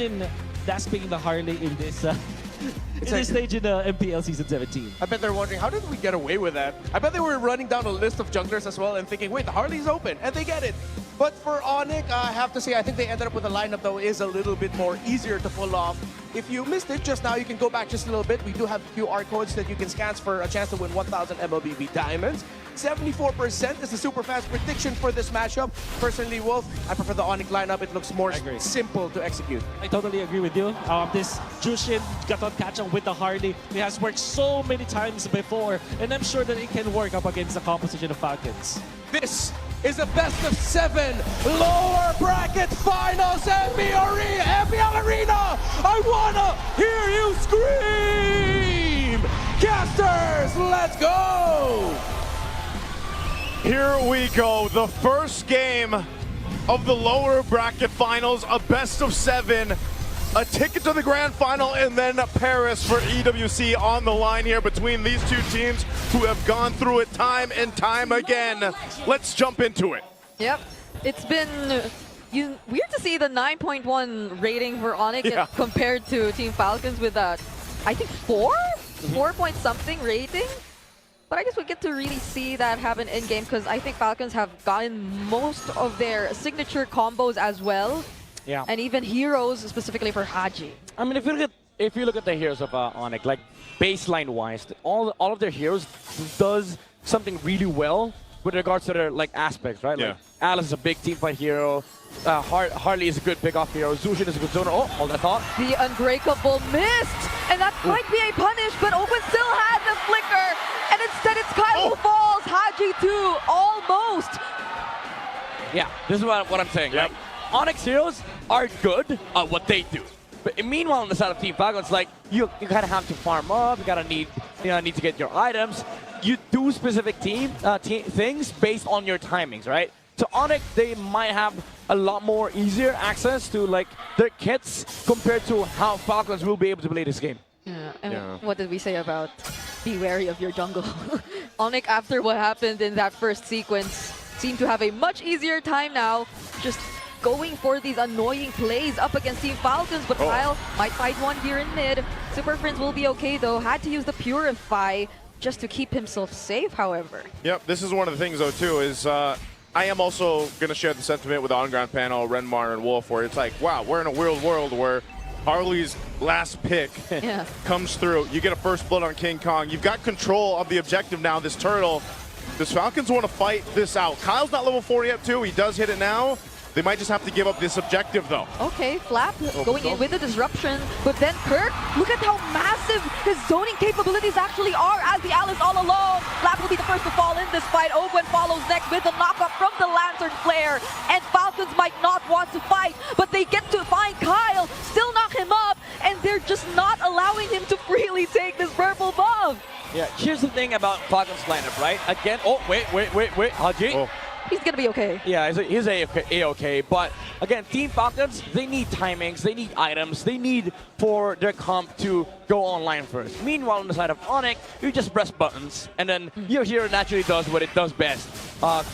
imagine that's picking the Harley in this this stage in the MPL Season 17. I bet they're wondering, how did we get away with that? I bet they were running down a list of junglers as well and thinking, wait, the Harley's open, and they get it. But for ONIC, I have to say, I think they ended up with a lineup that is a little bit more easier to pull off. If you missed it just now, you can go back just a little bit. We do have QR codes that you can scan for a chance to win 1,000 MLBB diamonds. 74% is the super fast prediction for this matchup. Personally, Wolf, I prefer the ONIC lineup. It looks more simple to execute. I totally agree with you. This Jushin Gaton catch-up with the Harley, it has worked so many times before, and I'm sure that it can work up against the composition of Falcons. This is a best-of-7 lower bracket finals MPL Arena. I wanna hear you scream! Casters, let's go! Here we go, the first game of the lower bracket finals, a best-of-7, a ticket to the grand final, and then Paris for EWC on the line here between these two teams who have gone through it time and time again. Let's jump into it. Yep, it's been weird to see the 9.1 rating for ONIC compared to Team Falcons with a, I think 4 point something rating. But I guess we get to really see that happen in-game because I think Falcons have gotten most of their signature combos as well. Yeah. And even heroes specifically for Haji. I mean, if you look at the heroes of ONIC, like baseline-wise, all of their heroes does something really well with regards to their like aspects, right? Yeah. Like Alice is a big teamfight hero. Harley is a good pick-off hero. Zushin is a good zoner. Oh, hold that thought. The Unbreakable missed! And that might be a punish, but Open still had the flicker! And instead it's Kyle who falls! Haji too! Almost! Yeah, this is what I'm saying. Like, ONIC heroes are good at what they do. But meanwhile, on the side of Team Falcons, like you kind of have to farm up. You gotta need to get your items. You do specific things based on your timings, right? So ONIC, they might have a lot more easier access to like their kits compared to how Falcons will be able to play this game. Yeah, and what did we say about be wary of your jungle? ONIC, after what happened in that first sequence, seem to have a much easier time now, just going for these annoying plays up against Team Falcons, but Kyle might fight one here in mid. Super Friends will be okay though, had to use the Purify just to keep himself safe, however. Yep, this is one of the things though too, is I am also going to share the sentiment with the on-ground panel, Renmar and Wolf, where it's like, wow, we're in a weird world where Harley's last pick comes through. You get a first blood on King Kong. You've got control of the objective now, this turtle. Does Falcons want to fight this out? Kyle's not level 4 yet too. He does hit it now. They might just have to give up this objective though. Okay, Flap going in with the disruption, but then Kirk, look at how massive his zoning capabilities actually are as the Alice all alone. Flap will be the first to fall in this fight. Owen follows next with the knockup from the Lantern Flare, and Falcons might not want to fight, but they get to find Kyle, still knock him up, and they're just not allowing him to freely take this purple buff. Yeah, here's the thing about Falcons lineup, right? Again, wait, Haji. He's gonna be okay. Yeah, he's A-okay, but again, Team Falcons, they need timings, they need items, they need for their comp to go online first. Meanwhile, on the side of ONIC, you just press buttons, and then your hero naturally does what it does best.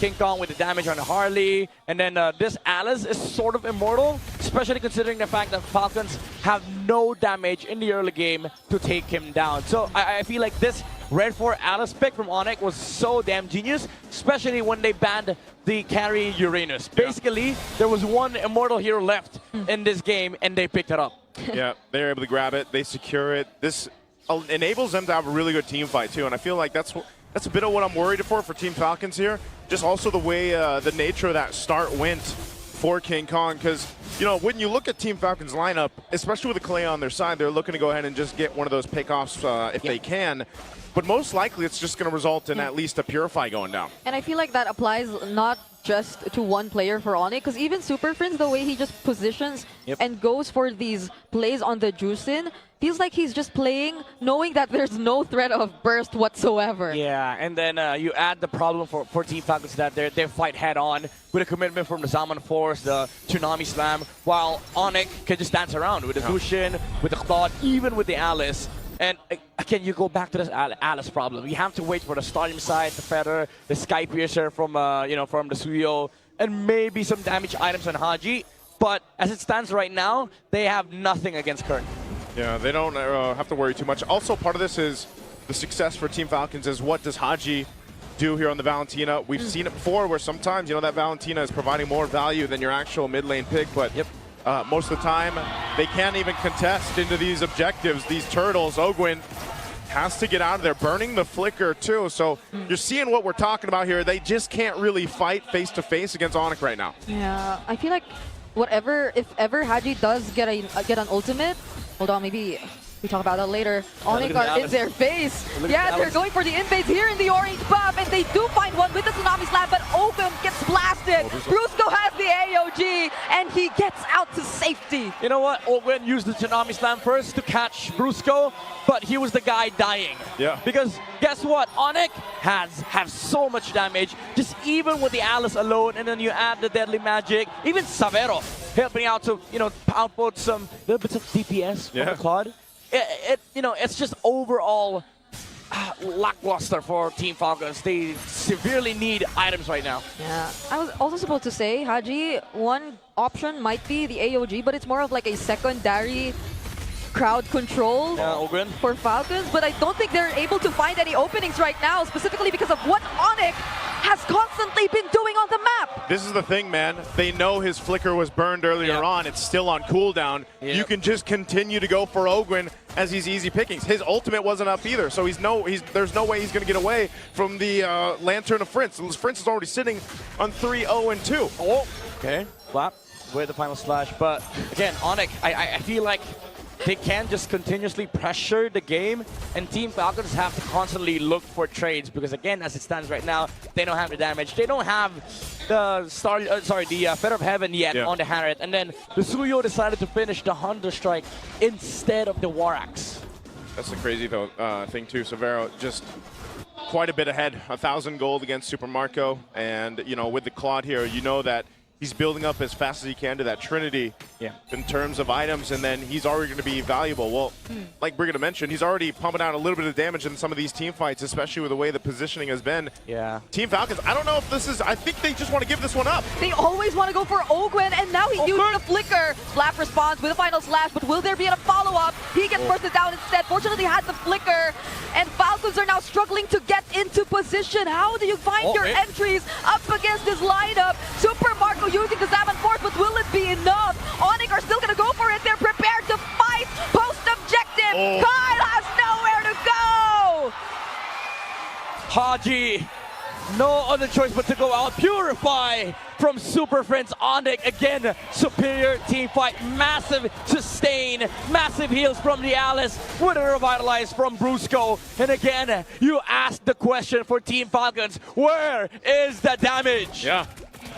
King Kong with the damage on the Harley, and then this Alice is sort of immortal, especially considering the fact that Falcons have no damage in the early game to take him down. So I feel like this Red 4 Alice pick from ONIC was so damn genius, especially when they banned the carry Uranus. Basically, there was one immortal hero left in this game, and they picked it up. Yeah, they're able to grab it, they secure it. This enables them to have a really good team fight too, and I feel like that's a bit of what I'm worried for Team Falcons here. Just also the way the nature of that start went for King Kong, because you know when you look at Team Falcons lineup, especially with the Clay on their side, they're looking to go ahead and just get one of those pickoffs if they can. But most likely, it's just going to result in at least a Purify going down. And I feel like that applies not just to one player for ONIC, because even Super Friends, the way he just positions and goes for these plays on the Juicin, feels like he's just playing knowing that there's no threat of burst whatsoever. Yeah, and then you add the problem for Team Falcons that they fight head-on with a commitment from the Zaman Force, the Tsunami Slam, while ONIC can just dance around with the Zushin, with the Claude, even with the Alice. And again, you go back to this Alice problem. You have to wait for the Stardom side, the Feather, the Sky Piercer from from the Suyo, and maybe some damage items on Haji. But as it stands right now, they have nothing against Kirk. Yeah, they don't have to worry too much. Also, part of this is the success for Team Falcons is what does Haji do here on the Valentina. We've seen it before where sometimes, you know, that Valentina is providing more value than your actual mid lane pick, but most of the time they can't even contest into these objectives, these turtles. Ogwin has to get out of there, burning the flicker too. So you're seeing what we're talking about here. They just can't really fight face to face against ONIC right now. Yeah, I feel like if ever Haji does get an ultimate, hold on, maybe we talk about that later. ONIC are in their face. Yeah, they're going for the invades here in the orange buff, and they do find one with the Tsunami Slam, but Ogwin gets blasted. Brusco has the AOG, and he gets out to safety. You know what? Ogwin used the Tsunami Slam first to catch Brusco, but he was the guy dying. Yeah. Because guess what? ONIC have so much damage, just even with the Alice alone, and then you add the Deadly Magic, even Savero helping out to, you know, output some little bits of DPS from the Claude. It's just overall lackluster for Team Falcons. They severely need items right now. Yeah, I was also supposed to say, Haji, one option might be the AOG, but it's more of like a secondary crowd control for Falcons, but I don't think they're able to find any openings right now, specifically because of what ONIC has constantly been doing on the map. This is the thing, man. They know his flicker was burned earlier on. It's still on cooldown. You can just continue to go for Ogwin as he's easy pickings. His ultimate wasn't up either, so there's no way he's going to get away from the Lantern of Frince. Frince is already sitting on 3-0-2. Oh, okay. Flap with the final slash, but again, ONIC, I feel like they can just continuously pressure the game, and Team Falcons have to constantly look for trades because, again, as it stands right now, they don't have the damage. They don't have the Feather of Heaven yet on the Harriet, and then the Suyo decided to finish the Hunter Strike instead of the War Axe. That's the crazy thing too. Savero just quite a bit ahead, 1,000 gold against Super Marco, and you know, with the Claude here, you know that he's building up as fast as he can to that Trinity in terms of items, and then he's already going to be valuable. Well, like Brigitte mentioned, he's already pumping out a little bit of damage in some of these team fights, especially with the way the positioning has been. Yeah. Team Falcons, I don't know if this is, I think they just want to give this one up. They always want to go for Ogwin, and now he used the flicker. Slap responds with a final slash, but will there be a follow-up? He gets bursted down instead. Fortunately, had the flicker, and Falcons are now struggling to get into position. How do you find your entries up against this lineup? Super Marco using the Zaman Force, but will it be enough? ONIC are still going to go for it. They're prepared to fight post-objective. Kyle has nowhere to go. Haji, no other choice but to go out. Purify from Super Friends. ONIC, again, superior team fight. Massive sustain, massive heals from the Alice with a revitalize from Brusco. And again, you ask the question for Team Falcons, where is the damage? Yeah.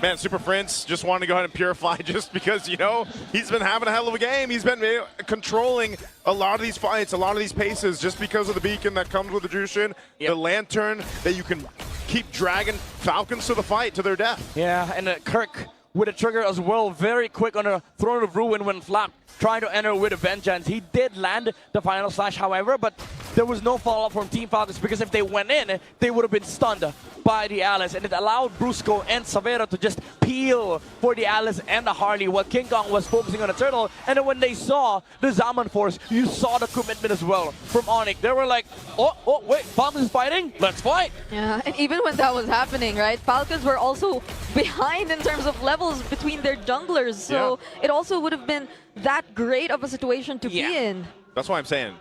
Man, Super Prince just wanted to go ahead and purify just because, you know, he's been having a hell of a game. He's been controlling a lot of these fights, a lot of these paces, just because of the beacon that comes with the Jushin, the Lantern that you can keep dragging Falcons to the fight, to their death. Yeah, and Kirk with a trigger as well, very quick on a Throne of Ruin when Flap trying to enter with a Vengeance. He did land the final slash, however, but there was no follow-up from Team Falcons because if they went in, they would have been stunned by the Alice, and it allowed Brusco and Savero to just peel for the Alice and the Harley while King Kong was focusing on the Turtle. And then when they saw the Zaman Force, you saw the commitment as well from ONIC. They were like, oh, wait, Falcons is fighting? Let's fight! Yeah, and even when that was happening, right, Falcons were also behind in terms of levels between their junglers, so it also would have been that great of a situation to be in. That's why I'm saying,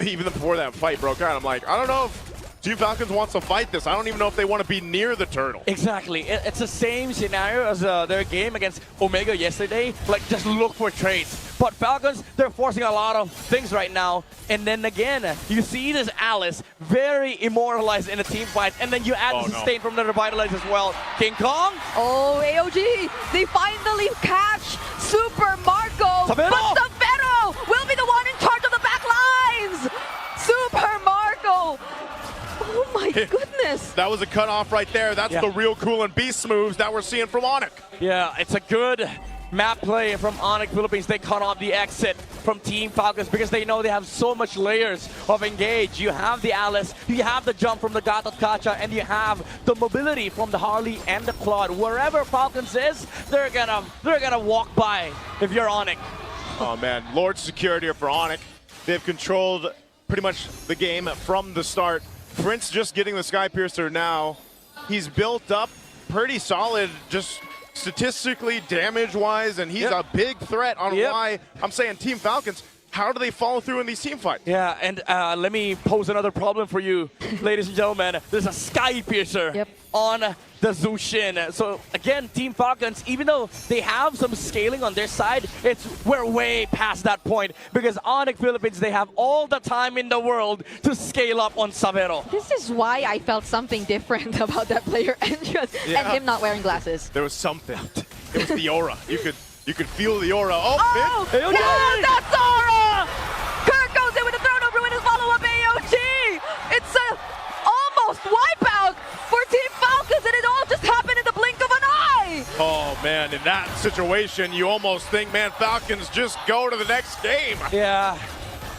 even before that fight broke out, I'm like, I don't know if Team Falcons wants to fight this. I don't even know if they want to be near the Turtle. Exactly. It's the same scenario as their game against Omega yesterday. Like, just look for trades. But Falcons, they're forcing a lot of things right now. And then again, you see this Alice very immortalized in a team fight. And then you add the sustain from the Revitalize as well. King Kong. Oh, AOG. They finally catch Super Marco. Savero. But Savero will be the one in charge of the back lines. Super Marco. Oh my goodness. That was a cutoff right there. That's the real cool and beast moves that we're seeing from ONIC. Yeah, it's a good map play from ONIC Philippines. They cut off the exit from Team Falcons because they know they have so much layers of engage. You have the Alice, you have the jump from the Gatot Kacha, and you have the mobility from the Harley and the Claude. Wherever Falcons is, they're gonna walk by if you're ONIC. Oh man, Lord security for ONIC. They've controlled pretty much the game from the start. Prince just getting the Sky Piercer now. He's built up pretty solid, just statistically damage-wise, and he's a big threat on why I'm saying Team Falcons. How do they follow through in these team fights? Yeah, and let me pose another problem for you, ladies and gentlemen. There's a Sky Piercer on the Zushin. So again, Team Falcons, even though they have some scaling on their side, we're way past that point because ONIC Philippines, they have all the time in the world to scale up on Savero. This is why I felt something different about that player entrance and him not wearing glasses. There was something. It was the aura. You could feel the aura. Oh, yeah, that's aura! Kirk goes in with a Throne of Ruin, his follow-up AOG! It's a almost wipeout for Team Falcons, and it all just happened in the blink of an eye! Oh man, in that situation, you almost think, man, Falcons just go to the next game. Yeah,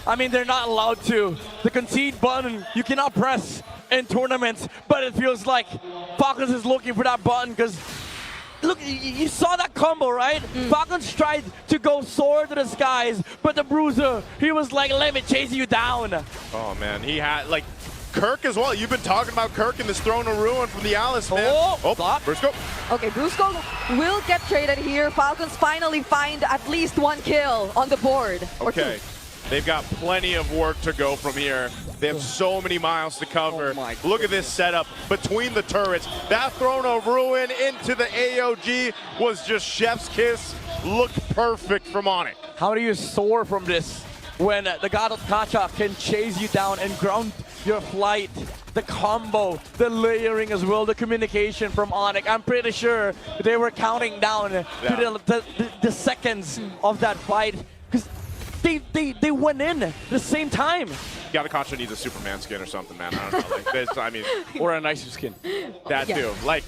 I mean, they're not allowed to. The concede button, you cannot press in tournaments, but it feels like Falcons is looking for that button because look, you saw that combo, right? Falcons tried to go soar to the skies, but the Bruiser, he was like, let me chase you down. Oh man, he had, like, Kirk as well. You've been talking about Kirk in this Throne of Ruin from the Alice, man. Brusco. Okay, Brusco will get traded here. Falcons finally find at least one kill on the board. Okay, they've got plenty of work to go from here. They have so many miles to cover. Look at this setup between the turrets. That Throne of Ruin into the AOG was just chef's kiss. Looked perfect from ONIC. How do you soar from this when the Gatot Kacha can chase you down and ground your flight? The combo, the layering as well, the communication from ONIC. I'm pretty sure they were counting down to the seconds of that fight because they went in at the same time. Gatot Kacha needs a Superman skin or something, man. I don't know. Like this, I mean, or a nicer skin. That too. Like,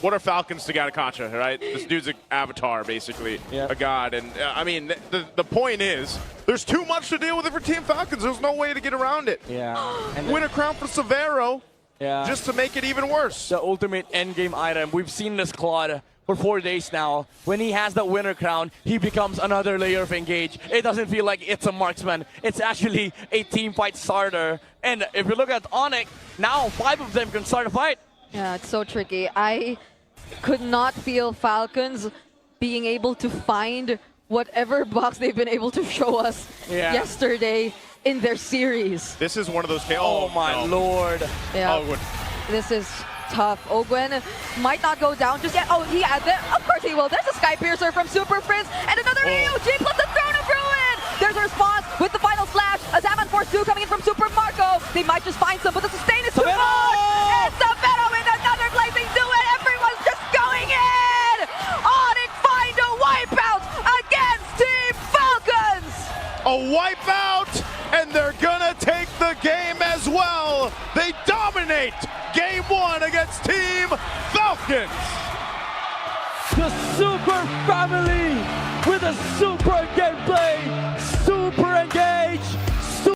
what are Falcons to Gatot Kacha, right? This dude's an avatar, basically, a god. And I mean, the point is, there's too much to deal with it for Team Falcons. There's no way to get around it. And win a crown for Savero, just to make it even worse. The ultimate endgame item. We've seen this Claude for 4 days now. When he has that winner crown, he becomes another layer of engage. It doesn't feel like it's a marksman. It's actually a team fight starter. And if you look at ONIC, now 5 of them can start a fight. Yeah, it's so tricky. I could not feel Falcons being able to find whatever box they've been able to show us yesterday in their series. This is one of those cases. Oh my lord. Yeah. This is tough. Ogwen might not go down just yet. Oh, he had it. Of course he will. There's a Sky Piercer from Super Prince and another AOG plus the Throne of Ruin. There's a response with the final slash. Azaman Force 2 coming in from Super Marco. They might just find some, but the sustain is too much. And Savero in another blazing duet. Everyone's just going in. ONIC find a wipeout against Team Falcons. A wipeout, and they're gonna take the game as well. They dominate Game 1 against Team Falcons. The Super Family with a super gameplay.